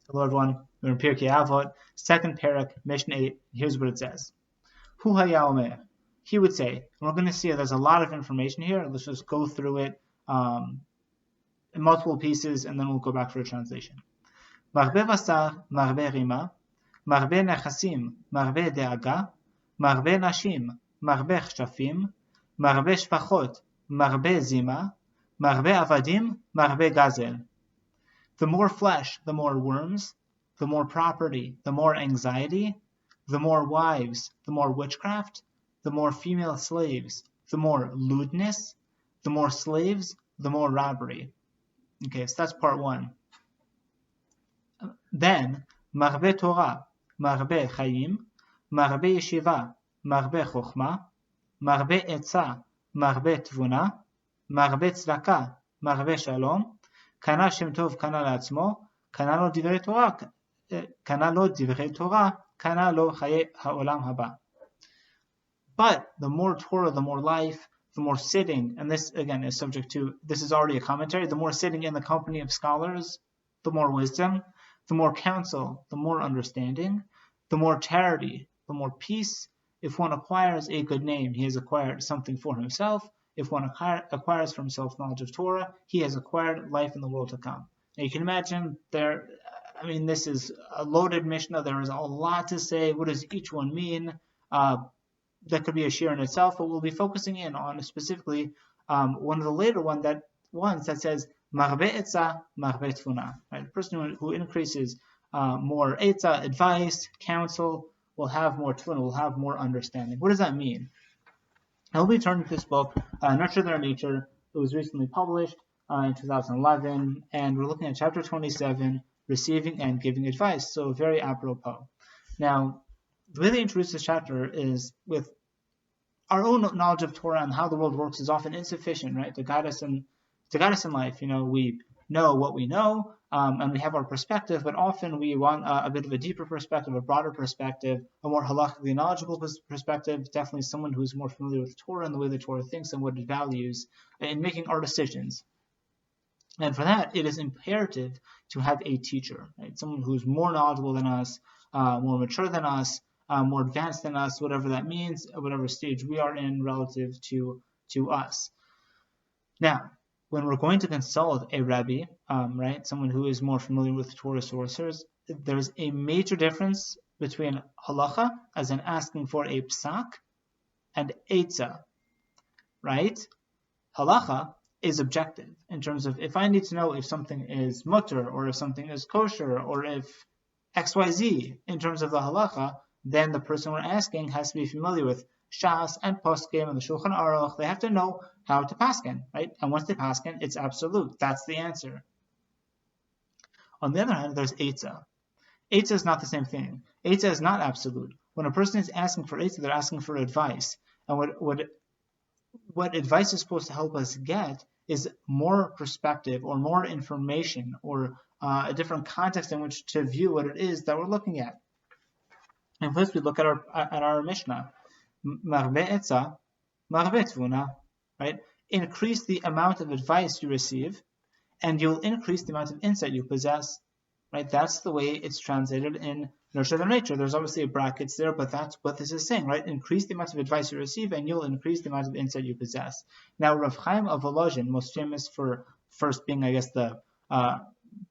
Hello everyone, we're in Pirkei Avot, second parak, Mishnah 8. Here's what it says. Hu haya omer. He would say, and we're going to see there's a lot of information here. Let's just go through it in multiple pieces, and then we'll go back for a translation. Marbe basar, marbe rima, marbe nechasim, marbe deaga, marbe nashim, marbe chshafim, marbe shpachot, marbe zima, marbe avadim, marbe gazel. The more flesh, the more worms, the more property, the more anxiety, the more wives, the more witchcraft, the more female slaves, the more lewdness, the more slaves, the more robbery. Okay, so that's part one. Then, marbe Torah, marbe chayim, marbe yeshiva, marbe chokhmah, marbe etza, marbe tvuna, marbe tzedakah, marbe shalom, קנה שם טוב קנה לעצמו, קנה לו דברי תורה, קנה לו חיי העולם הבא. But the more Torah, the more life, the more sitting, and this again is subject to, this is already a commentary, the more sitting in the company of scholars, the more wisdom, the more counsel, the more understanding, the more charity, the more peace. If one acquires a good name, he has acquired something for himself. If one acquires for himself knowledge of Torah, he has acquired life in the world to come. Now you can imagine this is a loaded Mishnah. There is a lot to say. What does each one mean? That could be a shir in itself, but we'll be focusing in on specifically one of the later ones that says, marbe etza, marbe tfuna. Right? A person who increases more etza, advice, counsel, will have more tfuna, will have more understanding. What does that mean? I'll be turning to this book, Nurture Their Nature. It was recently published in 2011, and we're looking at chapter 27, Receiving and Giving Advice, so very apropos. Now, the way they introduce this chapter is with our own knowledge of Torah and how the world works is often insufficient, right, to guide us in life. We know what we know, and we have our perspective, but often we want a bit of a deeper perspective, a broader perspective, a more halakhically knowledgeable perspective, definitely someone who's more familiar with Torah and the way the Torah thinks and what it values in making our decisions. And for that, it is imperative to have a teacher, right? Someone who's more knowledgeable than us, more mature than us, more advanced than us, whatever that means, whatever stage we are in relative to us. Now, when we're going to consult a Rebbe, right, someone who is more familiar with Torah sources, there's a major difference between halacha, as in asking for a psak, and etza, right? Halacha is objective in terms of if I need to know if something is mutter, or if something is kosher, or if XYZ in terms of the halacha, then the person we're asking has to be familiar with Shas and Poskim and the Shulchan Aruch. They have to know how to paskin, right? And once they paskin, it's absolute. That's the answer. On the other hand, there's Eitzah. Eitzah is not the same thing. Eitzah is not absolute. When a person is asking for Eitzah, they're asking for advice. And what advice is supposed to help us get is more perspective or more information or a different context in which to view what it is that we're looking at. And first we look at our Mishnah. Marbe etza, marbe tvuna, right? Increase the amount of advice you receive, and you'll increase the amount of insight you possess, right? That's the way it's translated in Nurture Their Nature. There's obviously brackets there, but that's what this is saying, right? Increase the amount of advice you receive, and you'll increase the amount of insight you possess. Now, Rav Chaim of Volozhin, most famous for first being, I guess, the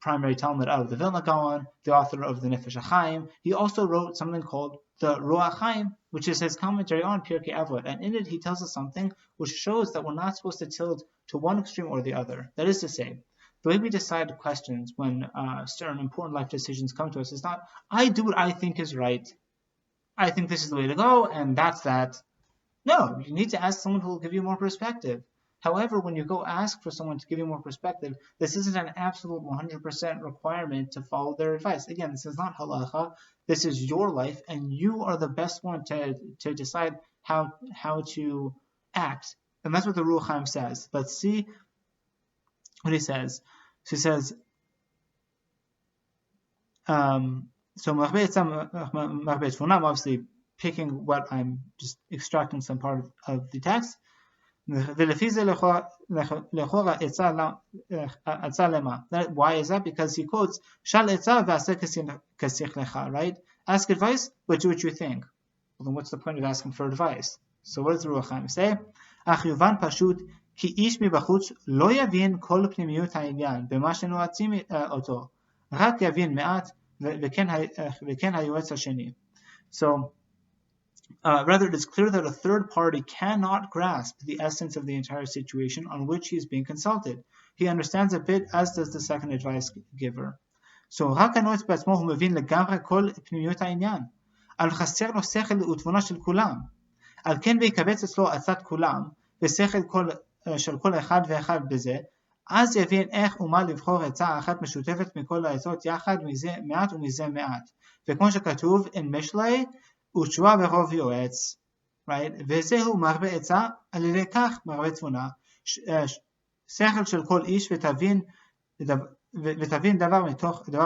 primary Talmud of the Vilna Gaon, the author of the Nefesh HaChaim, he also wrote something called the Ruach Chaim, which is his commentary on Pirkei Avot, and in it he tells us something which shows that we're not supposed to tilt to one extreme or the other. That is to say, the way we decide questions when certain important life decisions come to us is not, I do what I think is right, I think this is the way to go, and that's that. No, you need to ask someone who will give you more perspective. However, when you go ask for someone to give you more perspective, this isn't an absolute 100% requirement to follow their advice. Again, this is not halacha. This is your life, and you are the best one to decide how to act. And that's what the Ruach Chaim says. Let's see what he says. So he says, so I'm obviously picking what I'm just extracting some part of the text. ולפי זה לכאורה עצה למה? Why is that? Because he quotes, שאל עצה ועשה כשכלך, right? Ask advice, but do what you think. Well, then what's the point of asking for advice? So what does the Ruach Chaim say? אך יובן פשוט, כי איש מבחוץ לא יבין כל פנימיות העניין במה שנועצים אותו, רק יבין מעט, וכן היועץ השני. So, rather, it is clear that a third party cannot grasp the essence of the entire situation on which he is being consulted. He understands a bit, as does the second advice giver. So, רק הנועץ בעצמו הוא מבין לגמרי כל פנימיות העניין. אבל חסר לו שכל ותבונה של כולם. על כן ויקבץ אצלו עצת כולם, ושכל של כל אחד ואחד בזה, אז יבין איך ומה לבחור עצה אחת משותפת מכל העצות יחד, מזה מעט ומזה מעט. וכמו שכתוב, in משלי, ותשובה ברוב יועץ, right? וזהו מרבה עצה, על ידי כך מרבה תבונה. שכל של כל איש ותבין דבר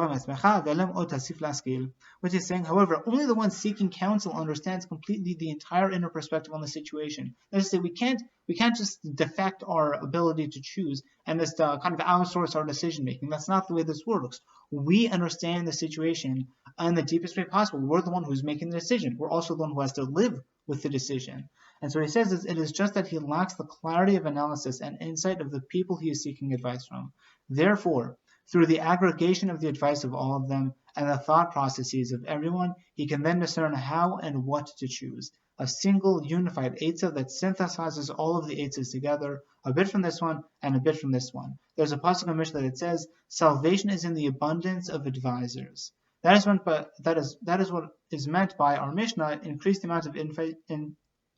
מעצמך, ולם עוד תוסיף להשכיל. Which is saying, however, only the one seeking counsel understands completely the entire inner perspective on the situation. That is to say, we can't just defect our ability to choose and just kind of outsource our decision making. That's not the way this works. We understand the situation in the deepest way possible. We're the one who's making the decision. We're also the one who has to live with the decision. And so he says it is just that he lacks the clarity of analysis and insight of the people he is seeking advice from. Therefore, through the aggregation of the advice of all of them and the thought processes of everyone, he can then discern how and what to choose. A single unified Eitzah that synthesizes all of the Eitzahs together, a bit from this one and a bit from this one. There's a pasuk in Mishnah that says, salvation is in the abundance of advisors. That is what is meant by our Mishnah, increase the amount of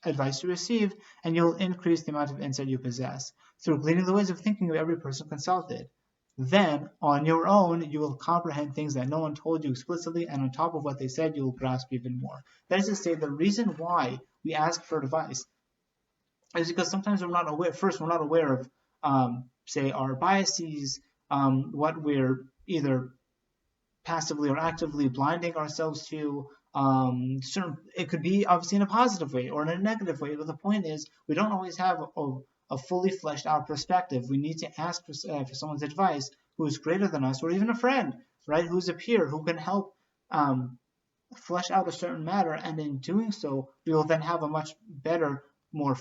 advice you receive, and you'll increase the amount of insight you possess, through gleaning the ways of thinking of every person consulted. Then, on your own, you will comprehend things that no one told you explicitly, and on top of what they said, you will grasp even more. That is to say, the reason why we ask for advice is because sometimes we're not aware of, say, our biases, what we're either passively or actively blinding ourselves to. It could be obviously in a positive way or in a negative way, but the point is, we don't always have a fully fleshed out perspective. We need to ask for someone's advice who is greater than us, or even a friend, right, who's a peer who can help flesh out a certain matter, and in doing so, we will then have a much better, more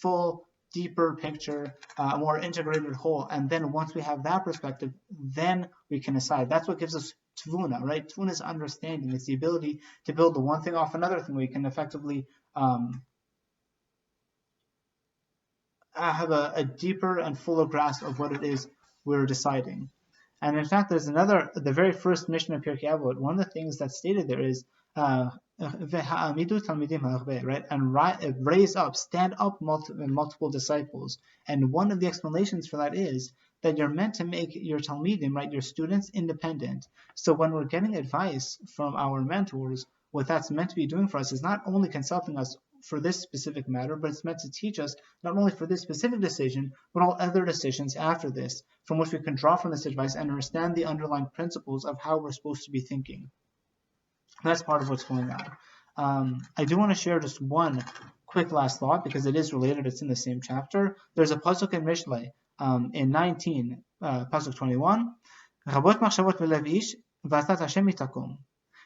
full, deeper picture, a more integrated whole. And then once we have that perspective, then we can decide. That's what gives us tvuna, right? Tvuna is understanding. It's the ability to build the one thing off another thing. We can effectively have a deeper and fuller grasp of what it is we're deciding. And in fact, there's the very first mission of Pirkei Avot, one of the things that's stated there is, right? And raise up, stand up multiple disciples. And one of the explanations for that is that you're meant to make your talmidim, right, your students, independent. So when we're getting advice from our mentors, what that's meant to be doing for us is not only consulting us for this specific matter, but it's meant to teach us not only for this specific decision, but all other decisions after this, from which we can draw from this advice and understand the underlying principles of how we're supposed to be thinking. That's part of what's going on. I do want to share just one quick last thought, because it is related, it's in the same chapter. There's a pasuk in Mishlei, in 19, pasuk 21, Rabot machshavot belev ish, v'asat Hashem itakum.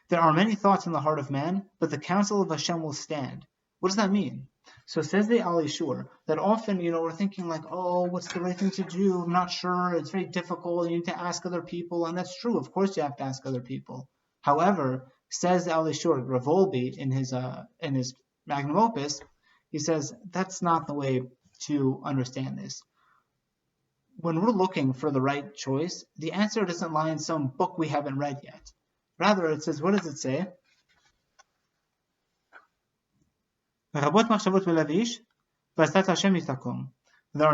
There are many thoughts in the heart of man, but the counsel of Hashem will stand. What does that mean? So says the Ali Shur, that often, we're thinking like, oh, what's the right thing to do? I'm not sure. It's very difficult. You need to ask other people. And that's true. Of course you have to ask other people. However, says the Ali Shur, Ravolbi, in his magnum opus, he says that's not the way to understand this. When we're looking for the right choice, the answer doesn't lie in some book we haven't read yet. Rather, it says, what does it say? There are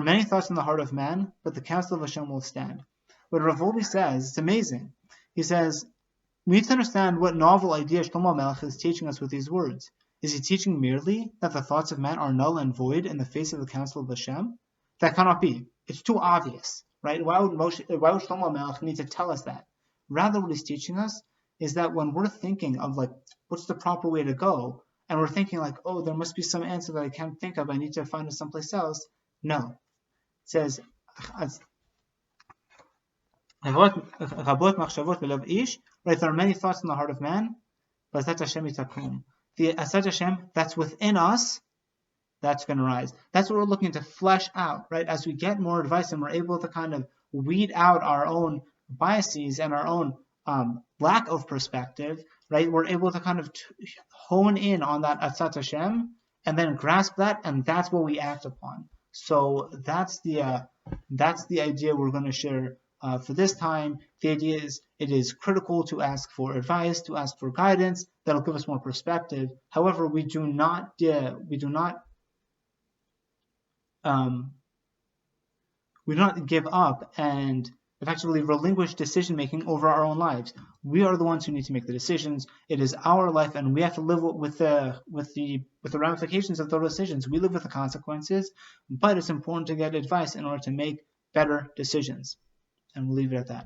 many thoughts in the heart of man, but the counsel of Hashem will stand. What Ravolbi says, it's amazing. He says, we need to understand what novel idea Shlomo Melech is teaching us with these words. Is he teaching merely that the thoughts of man are null and void in the face of the counsel of Hashem? That cannot be. It's too obvious, right? Why would Shlomo Melech need to tell us that? Rather, what he's teaching us is that when we're thinking of what's the proper way to go, and we're thinking oh, there must be some answer that I can't think of, I need to find it someplace else, No. It says, right, there are many thoughts in the heart of man, but the Asat Hashem that's within us, that's going to rise. That's what we're looking to flesh out, right? As we get more advice and we're able to kind of weed out our own biases and our own lack of perspective, right? We're able to kind of hone in on that Asat Hashem and then grasp that, and that's what we act upon. So that's the idea we're going to share for this time. The idea is it is critical to ask for advice, to ask for guidance that'll give us more perspective. However, we do not give up and effectively relinquish decision making over our own lives. We are the ones who need to make the decisions. It is our life, and we have to live with the ramifications of those decisions. We live with the consequences, but it's important to get advice in order to make better decisions. And we'll leave it at that.